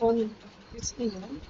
on listening,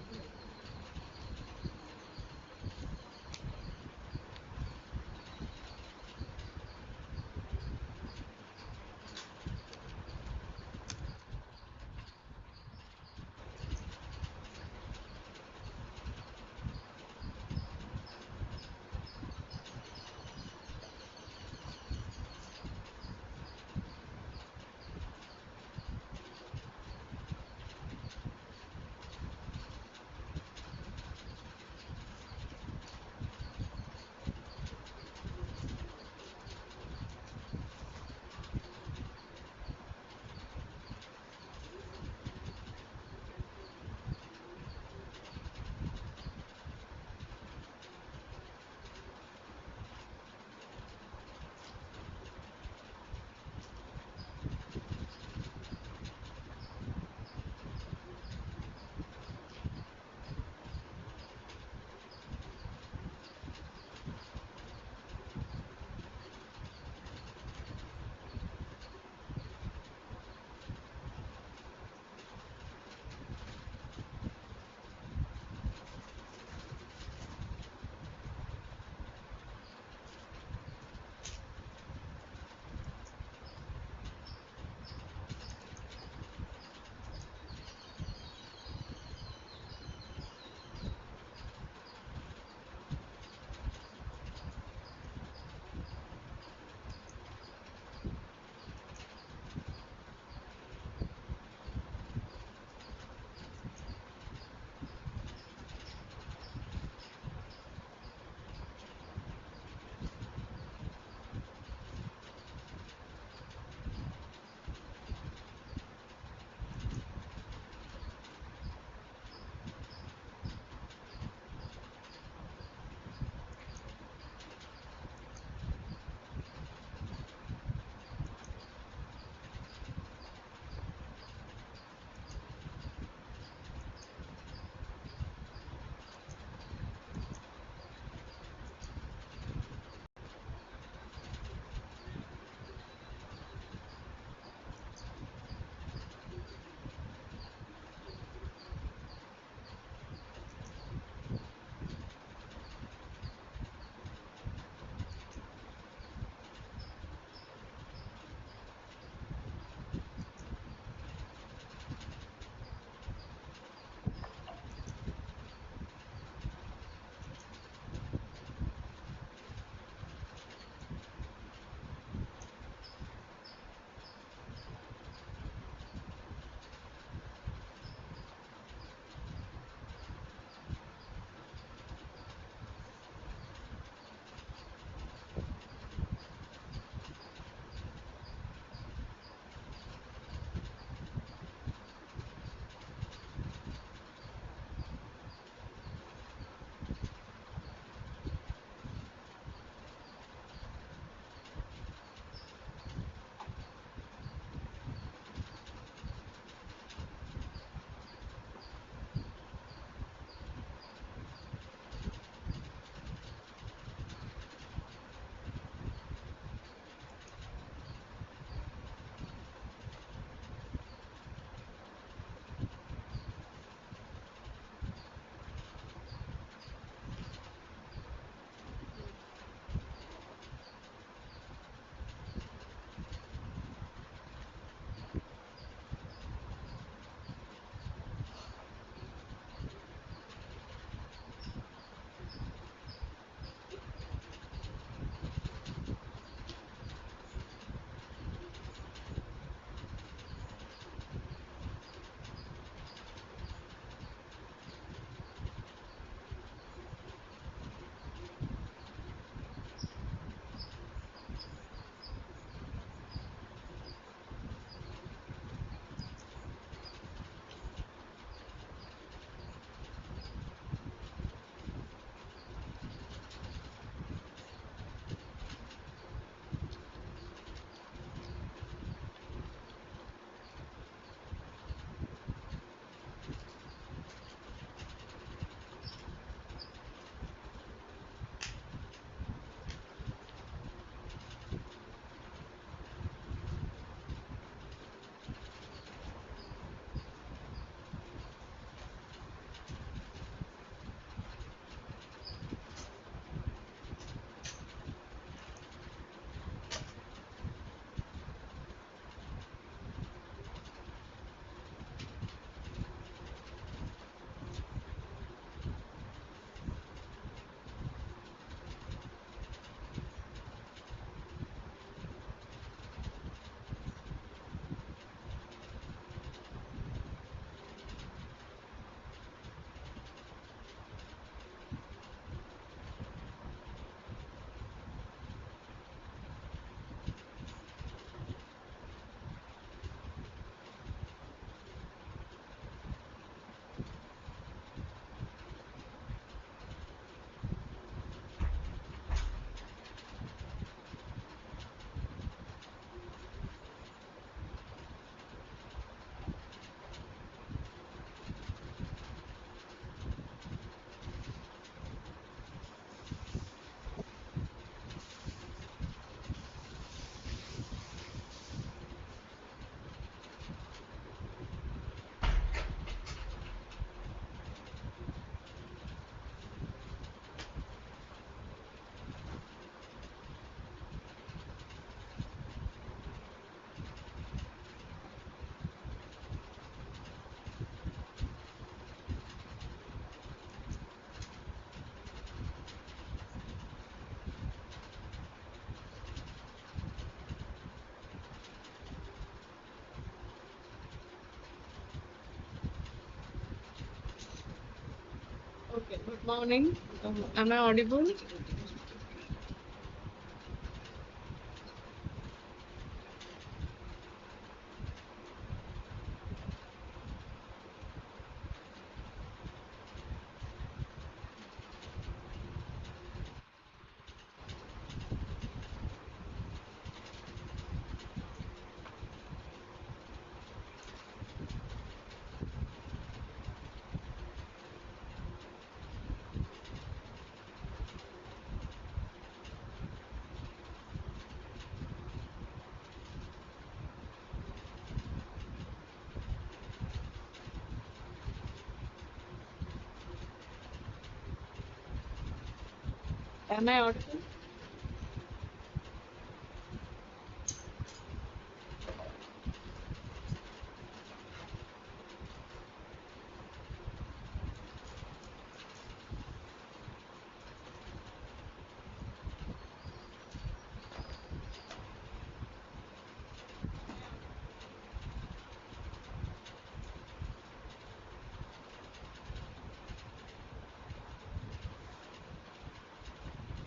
Okay, good morning. Am I audible? Am I audible?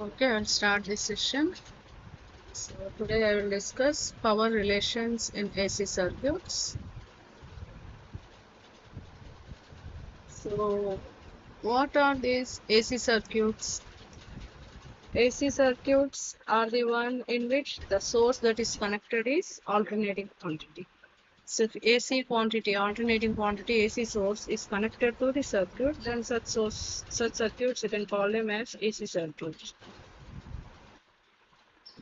Okay, I'll start this session. So today I will discuss power relations in AC circuits. So what are these AC circuits? AC circuits are the one in which the source that is connected is alternating quantity. So if AC quantity, alternating quantity AC source is connected to the circuit, then such circuits you can call them as AC circuits.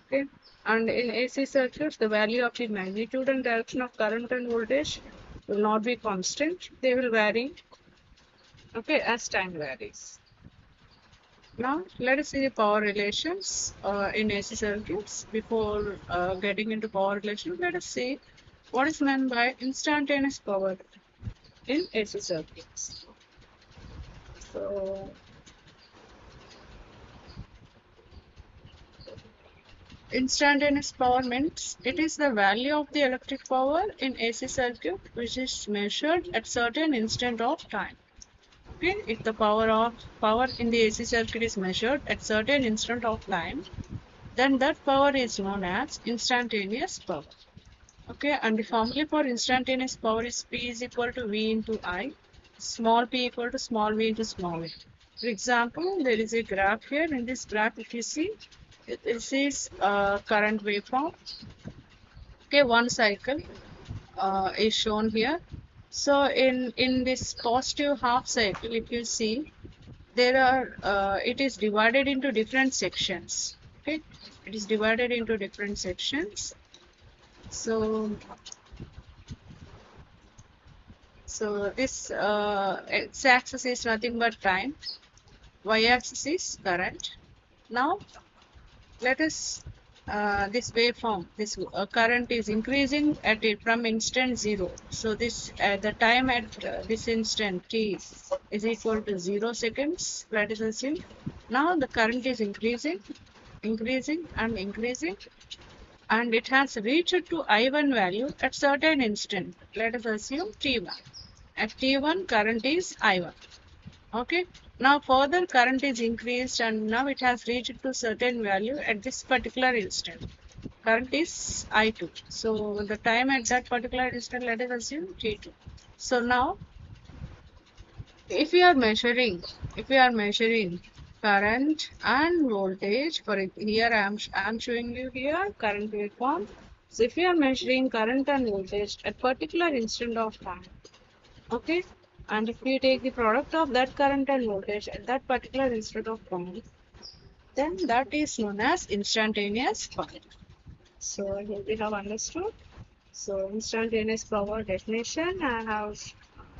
Okay, and in AC circuits, the value of the magnitude and direction of current and voltage will not be constant. They will vary, okay, as time varies. Now, let us see the power relations in AC circuits. Before getting into power relations, let us see what is meant by instantaneous power in AC circuits. So, instantaneous power means it is the value of the electric power in AC circuit which is measured at certain instant of time. Okay, if the power in the AC circuit is measured at certain instant of time, then that power is known as instantaneous power. Okay, and the formula for instantaneous power is P is equal to V into I, small p equal to small v into small v. For example, there is a graph here. In this graph, if you see, this is current waveform. Okay, one cycle is shown here. So in this positive half cycle, if you see, there are it is divided into different sections. Okay, it is divided into different sections. So this x-axis is nothing but time, y-axis is current. Now let us this waveform, this current is increasing at it from instant 0. So this the time at this instant t is equal to 0 seconds. Let us assume. Now the current is increasing, increasing and increasing, and it has reached to I1 value at certain instant. Let us assume t1. At t1 current is I1. Okay, now further current is increased and now it has reached to certain value at this particular instant. Current is I2. So the time at that particular instant, let us assume T2. So now if we are measuring, if we are measuring current and voltage, for here I am showing you here current waveform. So if we are measuring current and voltage at particular instant of time, okay, and if we take the product of that current and voltage at that particular instant of time, then that is known as instantaneous power. So here we have understood. So instantaneous power definition I have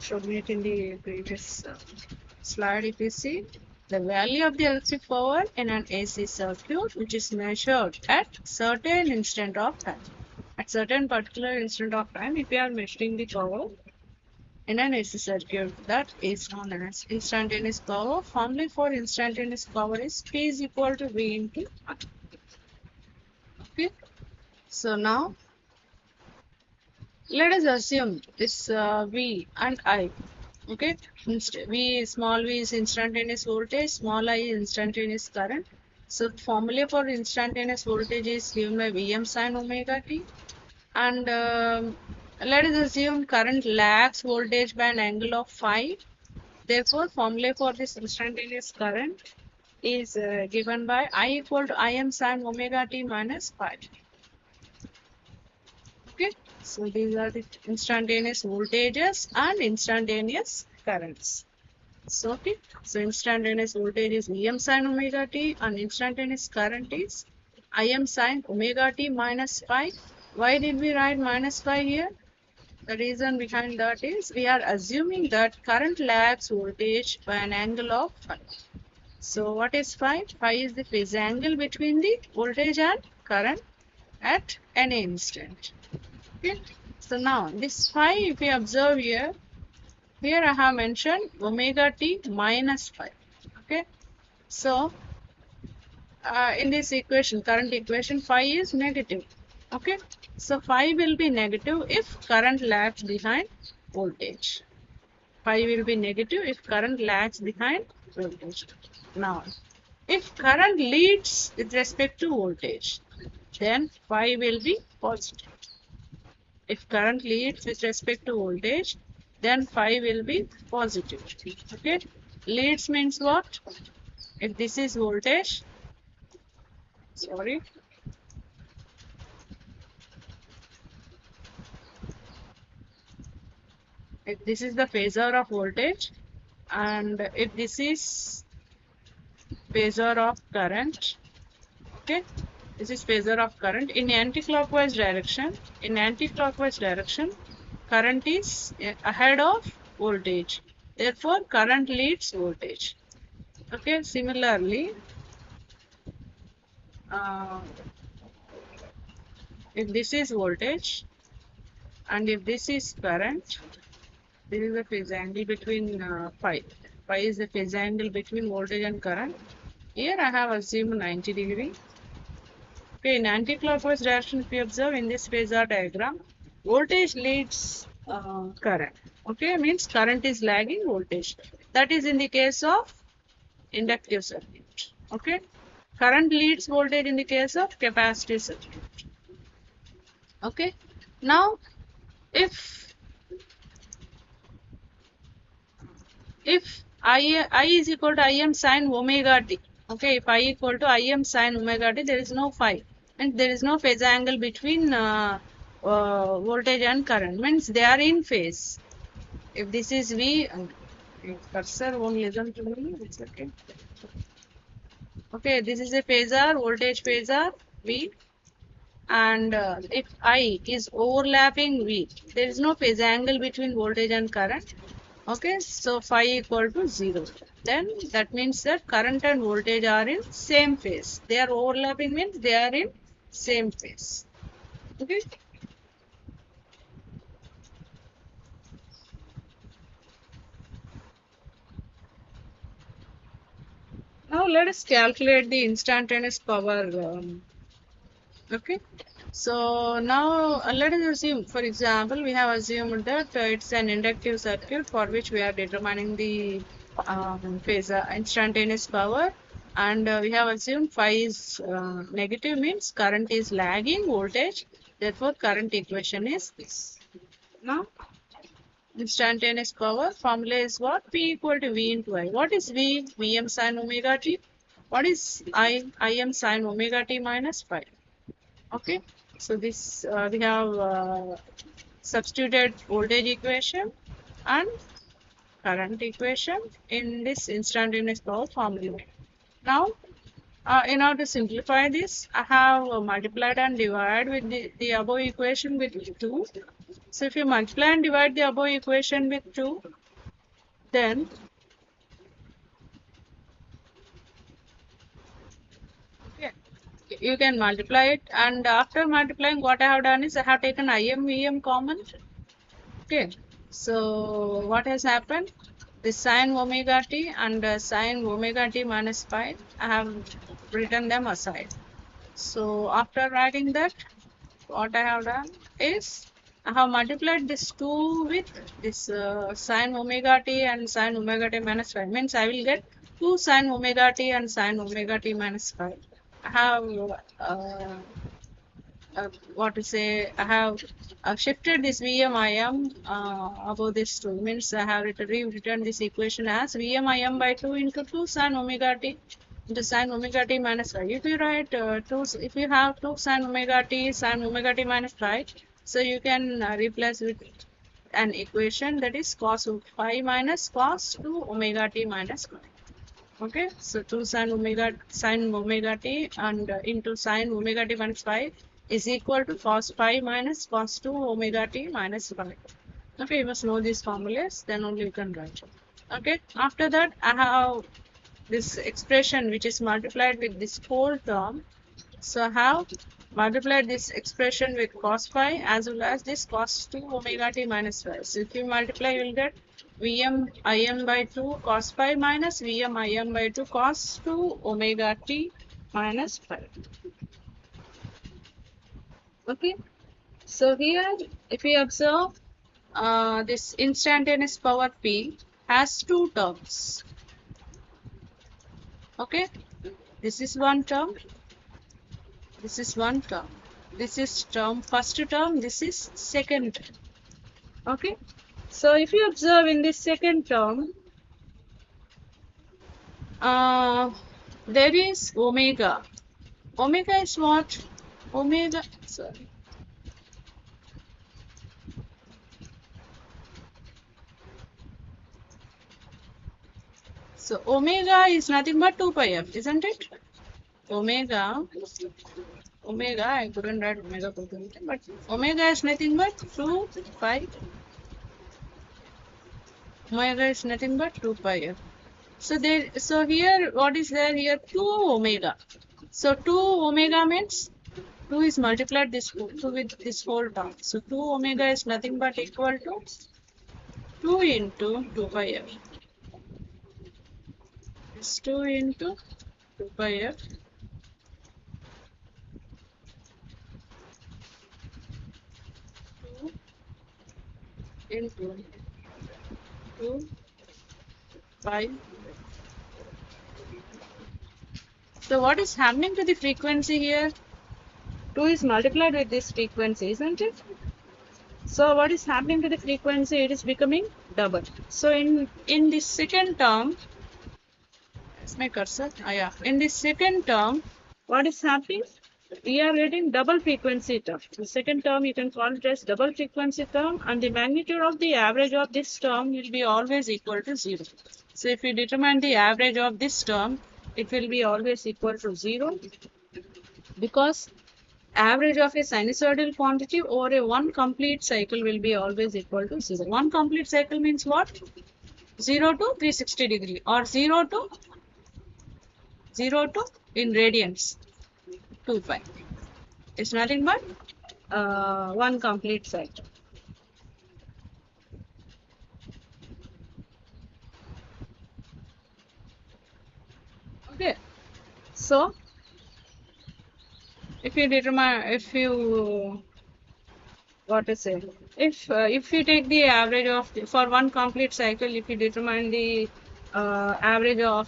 shown it in the previous slide. If you see the value of the electric power in an AC circuit which is measured at certain instant of time. At certain particular instant of time, if we are measuring the power in an AC circuit, that is known as instantaneous power. Formula for instantaneous power is P is equal to V into I. Okay. So now let us assume this V and I. Okay, small v is instantaneous voltage, small I is instantaneous current. So formula for instantaneous voltage is given by Vm sin omega t. And let us assume current lags voltage by an angle of phi. Therefore, formula for this instantaneous current is given by I equal to Im sin omega t minus phi. Okay, so these are the instantaneous voltages and instantaneous currents. So, okay, so instantaneous voltage is Vm sin omega t and instantaneous current is Im sin omega t minus phi. Why did we write minus phi here? The reason behind that is we are assuming that current lags voltage by an angle of phi. So what is phi? Phi is the phase angle between the voltage and current at any instant. Okay. So now this phi, if we observe here, I have mentioned omega t minus phi. Okay. So in this equation, current equation, phi is negative. Okay. So phi will be negative if current lags behind voltage. Phi will be negative if current lags behind voltage. Now, if current leads with respect to voltage, then phi will be positive. If current leads with respect to voltage, then phi will be positive. Okay, leads means what? If this is voltage, sorry, if this is the phasor of voltage, and if this is phasor of current, okay, this is phasor of current in anti-clockwise direction. In anti-clockwise direction, current is ahead of voltage. Therefore, current leads voltage. Okay, similarly, uh, if this is voltage and if this is current, this is the phase angle between phi. Phi is the phase angle between voltage and current. Here I have assumed 90 degree. Okay, in anti-clockwise direction, if you observe in this phasor diagram, voltage leads current. Okay, means current is lagging voltage. That is in the case of inductive circuit. Okay, current leads voltage in the case of capacitive circuit. Okay, now if I is equal to Im sin omega t. Okay, if I equal to Im sin omega t, there is no phi, and there is no phase angle between voltage and current. Means they are in phase. If this is V, cursor won't listen to me. It's okay. Okay, this is a phasor, voltage phasor V, and if I is overlapping V, there is no phase angle between voltage and current. Okay, so phi equal to 0. Then that means that current and voltage are in same phase. They are overlapping means they are in same phase. Okay. Now let us calculate the instantaneous power. Okay. So now let us assume, for example, we have assumed that it's an inductive circuit for which we are determining the phasor instantaneous power, and we have assumed phi is negative means current is lagging voltage. Therefore, current equation is this. Now, instantaneous power formula is what? P equal to V into I. What is V? Vm sin omega t. What is I? Im sin omega t minus phi. Okay, so this we have substituted voltage equation and current equation in this instantaneous power formula. Now, in order to simplify this, I have multiplied and divided with the above equation with 2. So if you multiply and divide the above equation with 2, then yeah, you can multiply it, and after multiplying, what I have done is I have taken Im Vm common. Okay, so what has happened? The sine omega t and sine omega t minus pi, I have written them aside. So after writing that, what I have done is I have multiplied this 2 with this sine omega t and sine omega t minus 5. Means I will get 2 sine omega t and sine omega t minus 5. I have what to say, I have shifted this VMIM above this 2. Means I have rewritten this equation as VMIM by 2 into 2 sine omega t into sine omega t minus 5. If you write if you have 2 sine omega t minus 5, so you can replace with an equation that is cos 5 minus cos 2 omega t minus 5. Okay, so 2 sine omega t and into sine omega t minus 5 is equal to cos 5 minus cos 2 omega t minus 5. Okay, you must know these formulas, then only you can write. Okay, after that I have this expression which is multiplied with this whole term. So I have multiplied this expression with cos phi as well as this cos 2 omega t minus 5. So if you multiply, you will get Vm Im by 2 cos phi minus Vm Im by 2 cos 2 omega t minus 5. Okay. So here, if we observe, this instantaneous power P has two terms. Okay. This is one term. This is one term. This is term first term. This is second term. Okay. So if you observe in this second term, there is omega. Omega is what? Omega. Sorry. So omega is nothing but 2 pi f, isn't it? Omega, I couldn't write omega, but omega is nothing but 2 pi. Omega is nothing but 2 pi f. So here, what is there here? 2 omega. So 2 omega means 2 is multiplied this 2 with this whole term. So 2 omega is nothing but equal to 2 into 2 pi f. It's 2 into 2 pi f. 2 into 2 pi. So what is happening to the frequency here? 2 is multiplied with this frequency, isn't it? So what is happening to the frequency? It is becoming double. So in this second term, let's make cursor. Yeah. In this second term, what is happening? We are getting double frequency term. The second term you can call it as double frequency term, and the magnitude of the average of this term will be always equal to 0. So if we determine the average of this term, it will be always equal to 0, because average of a sinusoidal quantity over a one complete cycle will be always equal to 0. One complete cycle means what? 0 to 360 degree, or 0 to in radians 2 pi. It's nothing but one complete cycle. Okay. So if you if you take the average of for one complete cycle, if you determine the average of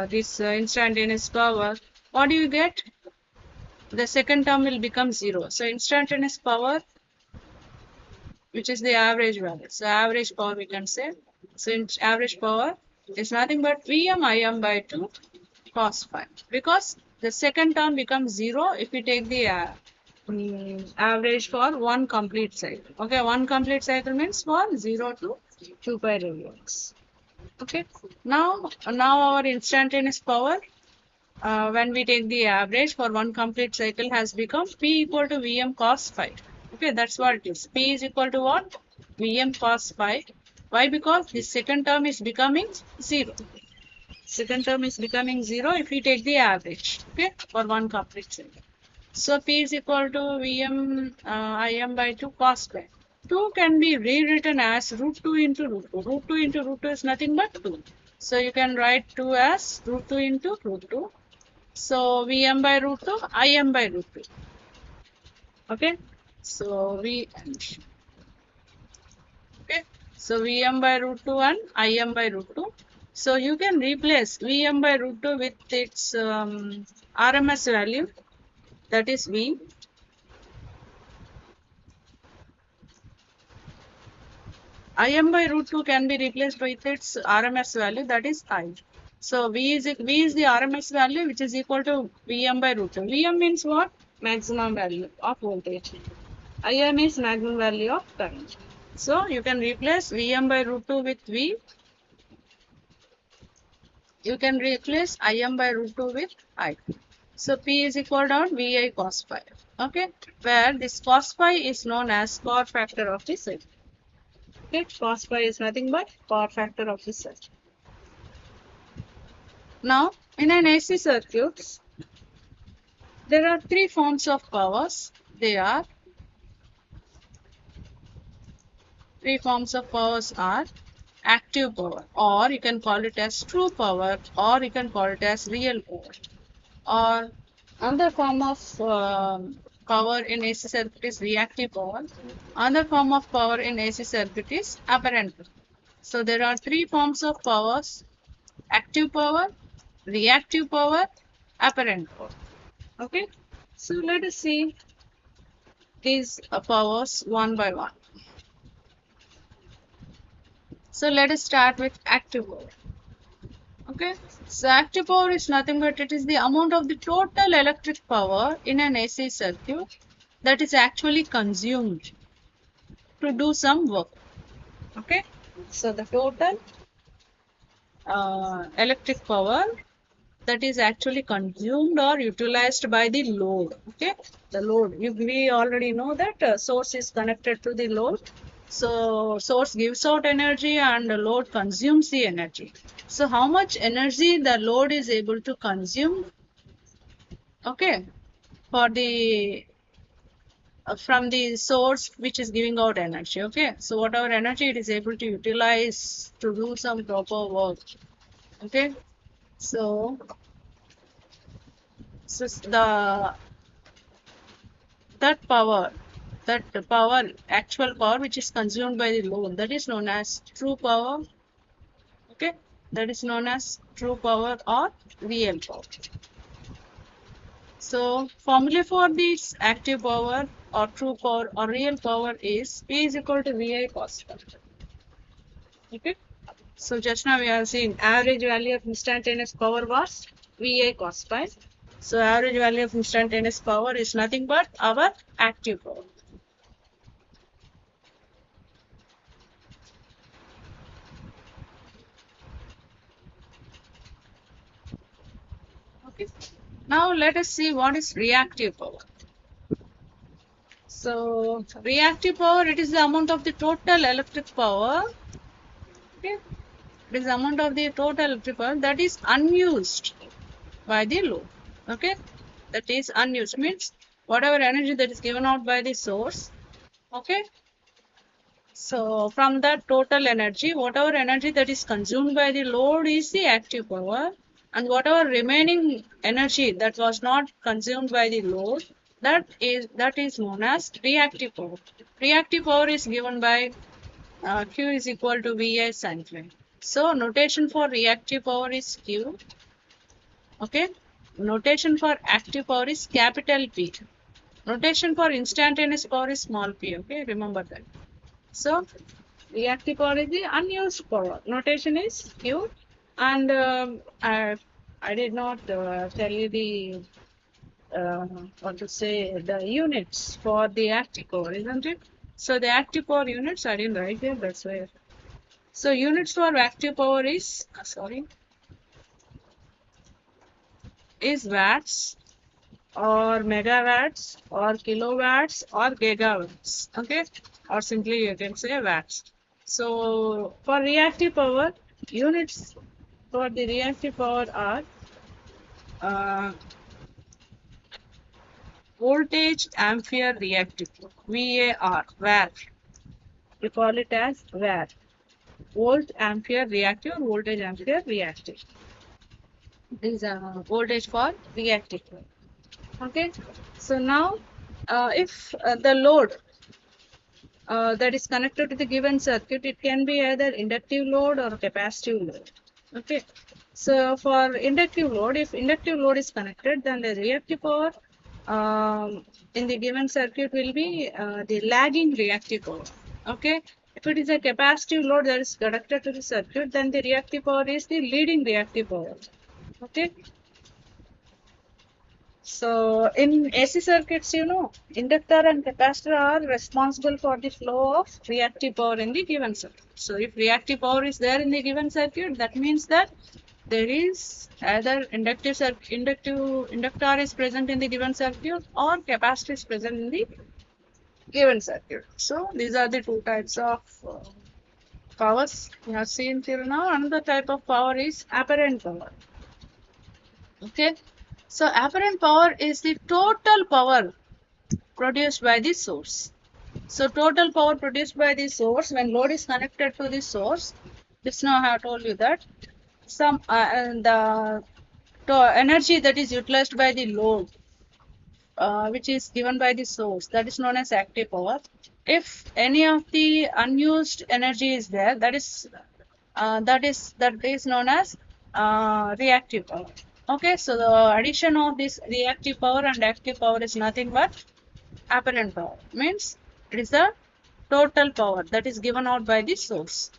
this instantaneous power, what do you get? The second term will become 0. So instantaneous power, which is the average value. So average power we can say. So average power is nothing but Vm Im by 2 cos phi, because the second term becomes 0 if we take the average for one complete cycle. Okay, one complete cycle means for 0 to 2 pi radians. Okay, now our instantaneous power, when we take the average for one complete cycle, has become P equal to Vm cos phi. Okay, that's what it is. P is equal to what? Vm cos phi. Why? Because the second term is becoming 0. Second term is becoming 0 if we take the average, okay, for one complete cycle. So P is equal to Vm Im by 2 cos phi. 2 can be rewritten as root 2 into root 2. Root 2 into root 2 is nothing but 2. So you can write 2 as root 2 into root 2. So Vm by root 2, Im by root 2. Okay. So So Vm by root 2 and Im by root 2. So you can replace Vm by root 2 with its RMS value, that is V. Im by root 2 can be replaced with its RMS value, that is I. So V is the RMS value, which is equal to Vm by root 2. Vm means what? Maximum value of voltage. Im is maximum value of current. So you can replace Vm by root 2 with V. You can replace Im by root 2 with I. So P is equal to Vi cos phi. Okay, where this cos phi is known as power factor of the circuit. Okay, cos phi is nothing but power factor of the circuit. Now, in an AC circuit, there are three forms of powers. Three forms of powers are active power, or you can call it as true power, or you can call it as real power. Or another form of power in AC circuit is reactive power. Another form of power in AC circuit is apparent power. So there are three forms of powers: active power, reactive power, apparent power. Okay, so let us see these powers one by one. So let us start with active power. Okay, so active power is nothing but it is the amount of the total electric power in an AC circuit that is actually consumed to do some work. Okay, so the total electric power that is actually consumed or utilized by the load. Okay, the load, we already know that source is connected to the load. So source gives out energy and the load consumes the energy. So how much energy the load is able to consume, okay, for the from the source which is giving out energy. Okay, so whatever energy it is able to utilize to do some proper work. Okay, so the that power, actual power which is consumed by the load, that is known as true power. Okay, that is known as true power or real power. So formula for this active power or true power or real power is P is equal to Vi cos phi. Okay, so just now we have seen average value of instantaneous power was Vi cos phi. So average value of instantaneous power is nothing but our active power. Okay. Now let us see what is reactive power. So reactive power, it is the amount of the total electric power. Okay. It is the amount of the total electric power that is unused by the load. Okay. That is unused means whatever energy that is given out by the source. Okay. So from that total energy, whatever energy that is consumed by the load is the active power, and whatever remaining energy that was not consumed by the load, that is known as reactive power. Reactive power is given by Q is equal to Vi sin phi. So notation for reactive power is Q. Okay. Notation for active power is capital P. Notation for instantaneous power is small p. Okay, remember that. So reactive power is the unused power. Notation is Q. And I did not tell you the what to say, the units for the active power, isn't it? So the active power units I didn't write here. That's why. So units for active power is is watts or megawatts or kilowatts or gigawatts. Okay, or simply you can say watts. So for reactive power, units for the reactive power are voltage ampere reactive, VAR, var. We call it as var. Volt ampere reactive, voltage ampere reactive. These are voltage for reactive. Okay. So now, if the load that is connected to the given circuit, it can be either inductive load or capacitive load. Okay. So for inductive load, if inductive load is connected, then the reactive power in the given circuit will be the lagging reactive power. Okay. If it is a capacitive load that is connected to the circuit, then the reactive power is the leading reactive power. Okay. So in AC circuits, inductor and capacitor are responsible for the flow of reactive power in the given circuit. So if reactive power is there in the given circuit, that means that there is either inductor is present in the given circuit or capacitor is present in the given circuit. So these are the two types of powers we have seen till now. Another type of power is apparent power. Okay. So apparent power is the total power produced by the source. So total power produced by the source when load is connected to the source. Just now I have told you that some the energy that is utilized by the load, which is given by the source, that is known as active power. If any of the unused energy is there, that is known as reactive power. Okay, so the addition of this reactive power and active power is nothing but apparent power. Means it is the total power that is given out by the source.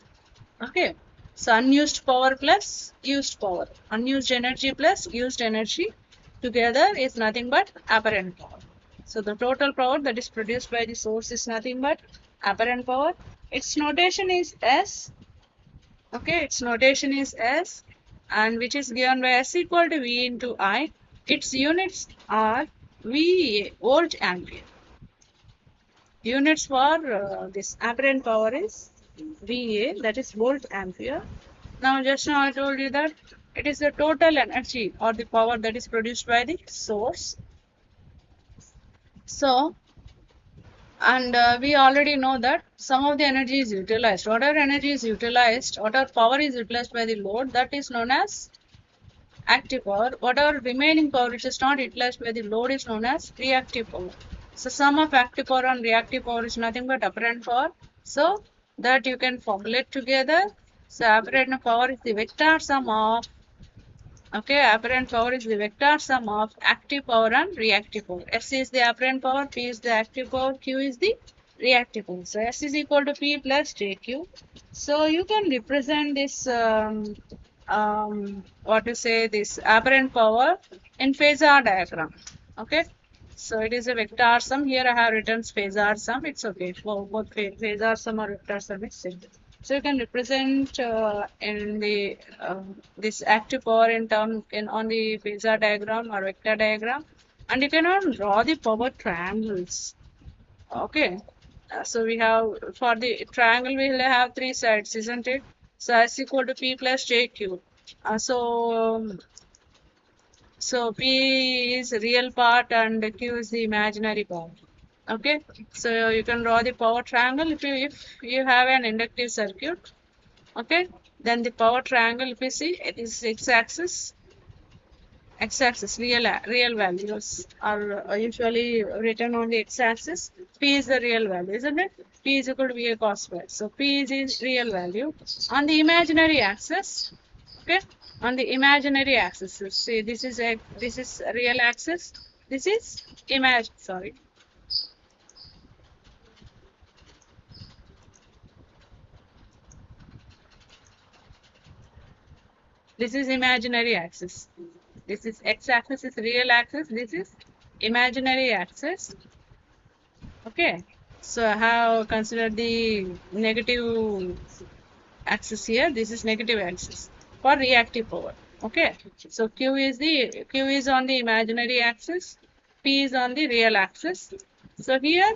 Okay, so unused power plus used power, unused energy plus used energy together is nothing but apparent power. So the total power that is produced by the source is nothing but apparent power. Its notation is S. Okay, its notation is S, and which is given by S equal to V into I. Its units are VA, volt ampere. Units for this apparent power is VA, that is volt ampere. Now, just now I told you that it is the total energy or the power that is produced by the source. So, and we already know that some of the energy is utilized. Whatever energy is utilized, whatever power is utilized by the load, that is known as active power. Whatever remaining power which is not utilized by the load is known as reactive power. So sum of active power and reactive power is nothing but apparent power. So that you can formulate together. So apparent power is the vector sum of, okay, apparent power is the vector sum of active power and reactive power. S is the apparent power, P is the active power, Q is the reactive power. So S is equal to P plus JQ. So you can represent this what to say, this apparent power in phasor diagram. Okay, so it is a vector sum. Here I have written phasor sum. It's okay for both phasor sum or vector sum is same. So you can represent in the this active power in on the phasor diagram or vector diagram, and you can draw the power triangles. Okay, so we have, for the triangle we will have three sides, isn't it? So S equal to P plus JQ. So P is real part and Q is the imaginary part. Okay, so you can draw the power triangle if you have an inductive circuit. Okay, then the power triangle, if you see, it is x-axis real values are usually written on the x-axis. P is the real value, isn't it? P is equal to V cos square. So P is the real value. On the imaginary axis, okay, on the imaginary axis, see, this is a real axis. This is sorry. This is imaginary axis. This is x-axis is real axis. This is imaginary axis. Okay. So I have considered the negative axis here. This is negative axis for reactive power. Okay. So Q is on the imaginary axis. P is on the real axis. So here,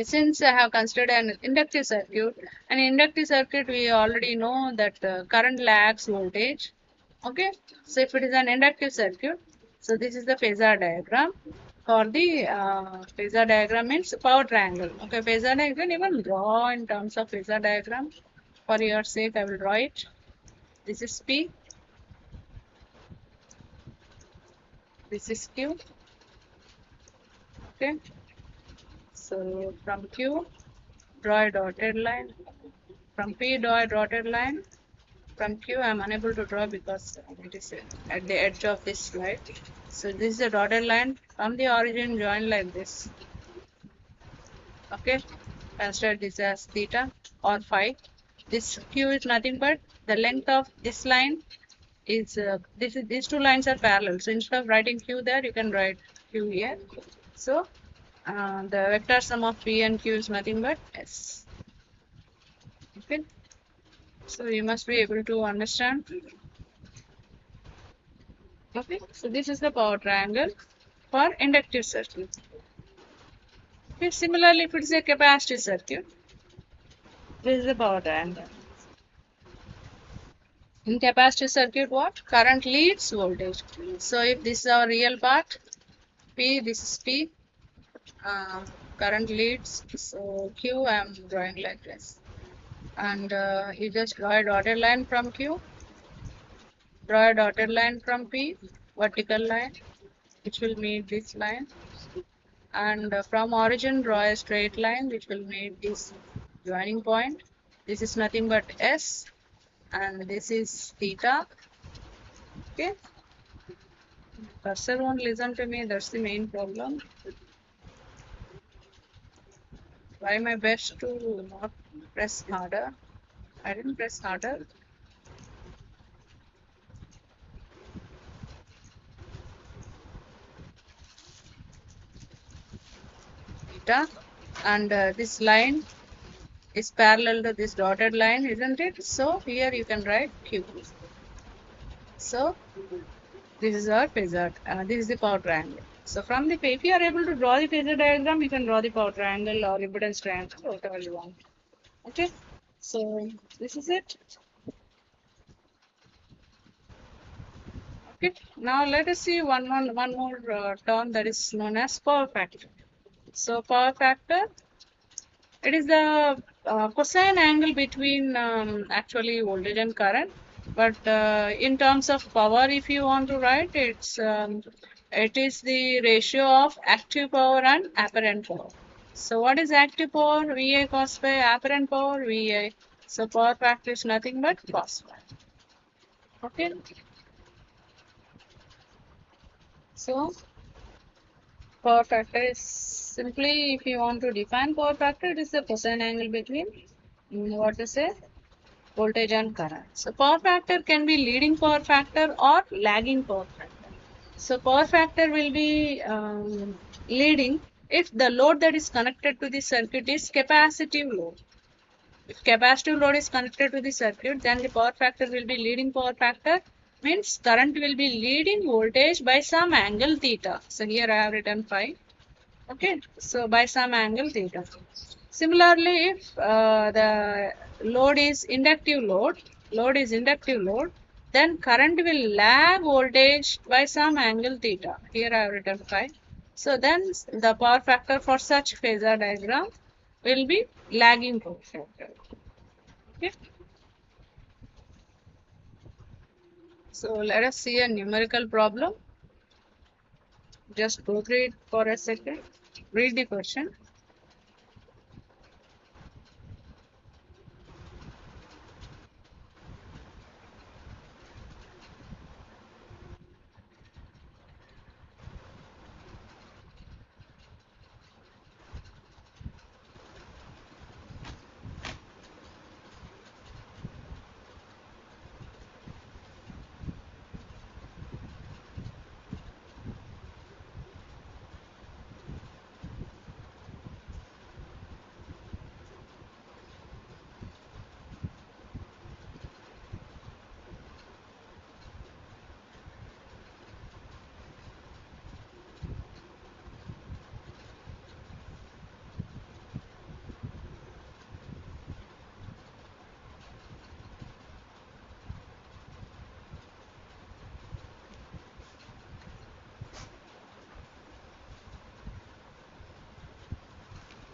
since I have considered an inductive circuit, we already know that current lags voltage. Okay, so if it is an inductive circuit, so this is the phasor diagram. For the phasor diagram means power triangle. Okay, phasor diagram, even draw in terms of phasor diagram. For your sake, I will draw it. This is P. This is Q. Okay. So from Q, draw a dotted line. From P, draw a dotted line. From Q, I am unable to draw because it is at the edge of this slide. So this is a dotted line. From the origin, join like this. Okay, consider this as theta or phi. This Q is nothing but the length of this line is these two lines are parallel. So instead of writing Q there, you can write Q here. So the vector sum of P and Q is nothing but S. Okay, so you must be able to understand. Okay, so this is the power triangle for inductive circuit. Okay, similarly, if it is a capacitive circuit, this is the power triangle. In capacitive circuit, what? Current leads voltage. So if this is our real part, P, this is P, current leads, so Q I am drawing like this. And you just draw a dotted line from Q, draw a dotted line from P, vertical line, which will meet this line. And from origin, draw a straight line, which will meet this joining point. This is nothing but S, and this is theta. Okay, cursor won't listen to me, that's the main problem. Try my best to not press harder. I didn't press harder. Theta, and this line is parallel to this dotted line, isn't it? So here you can write Q. So this is our phasor. This is the power triangle. So from the, if you are able to draw the phasor diagram, you can draw the power triangle or impedance triangle, whatever you want. Okay. So this is it. Okay. Now let us see one more term that is known as power factor. So power factor, it is the cosine angle between actually voltage and current. But in terms of power, if you want to write, it is the ratio of active power and apparent power. So what is active power? VA cos phi, apparent power VA. So power factor is nothing but cos phi. Okay. So power factor is simply, if you want to define power factor, it is the cosine angle between what to say, voltage and current. So power factor can be leading power factor or lagging power factor. So power factor will be leading if the load that is connected to the circuit is capacitive load. If capacitive load is connected to the circuit, then the power factor will be leading power factor, means current will be leading voltage by some angle theta. So here I have written phi. Okay, so by some angle theta. Similarly, if the load is inductive load, then current will lag voltage by some angle theta. Here I have written phi. So then the power factor for such phasor diagram will be lagging power factor. Okay. So let us see a numerical problem. Just go through it for a second. Read the question.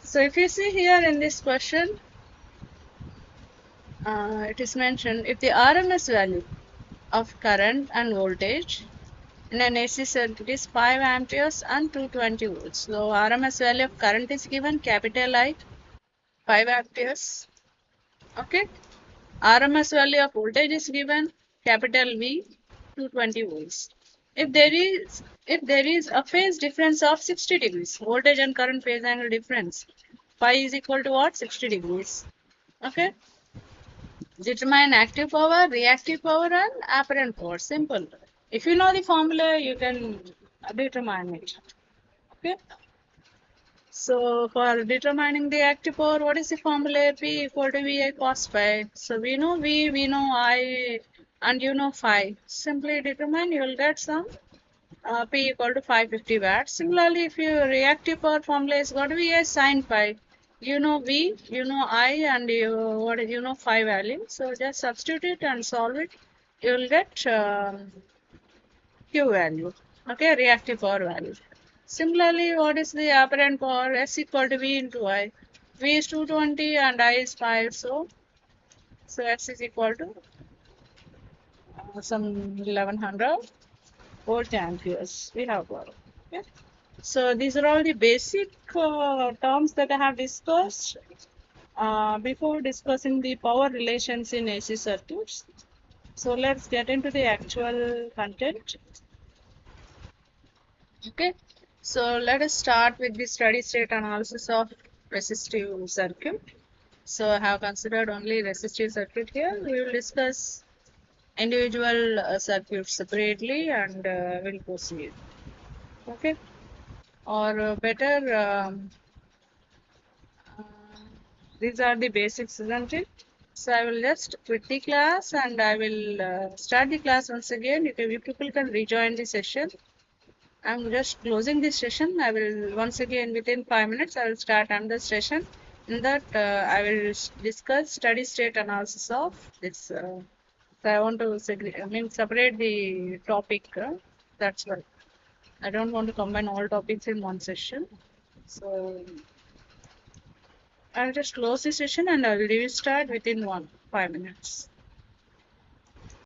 So if you see here in this question, it is mentioned if the RMS value of current and voltage in an AC circuit is 5 amperes and 220 volts. So RMS value of current is given, capital I, 5 amperes. Okay. RMS value of voltage is given, capital V, 220 volts. If there is a phase difference of 60 degrees, voltage and current phase angle difference, phi is equal to what? 60 degrees. Okay. Determine active power, reactive power, and apparent power. Simple. If you know the formula, you can determine it. Okay. So for determining the active power, what is the formula? P equal to VI cos phi. So we know V, we know I, and you know phi. Simply determine, you will get some P equal to 550 watts. Similarly, if your reactive power formula is going to be a sin phi, you know V, you know I, and you know phi value. So just substitute it and solve it. You will get Q value. Okay, reactive power value. Similarly, what is the apparent power? S equal to V into I. V is 220 and I is 5. So S is equal to some 1100 volt amperes. We have got. Okay. So these are all the basic terms that I have discussed before discussing the power relations in AC circuits. So let's get into the actual content. Okay. So let us start with the steady state analysis of resistive circuit. So I have considered only resistive circuit here. We will discuss individual circuits separately and we'll proceed. Okay. Or better, uh, these are the basics, isn't it? So I will just quit the class and I will start the class once again. You people can rejoin the session. I'm just closing this session. I will once again within 5 minutes I will start another session. In that I will discuss steady state analysis of this. So I want to separate the topic. That's why I don't want to combine all topics in one session. So I'll just close the session and I will restart within 5 minutes.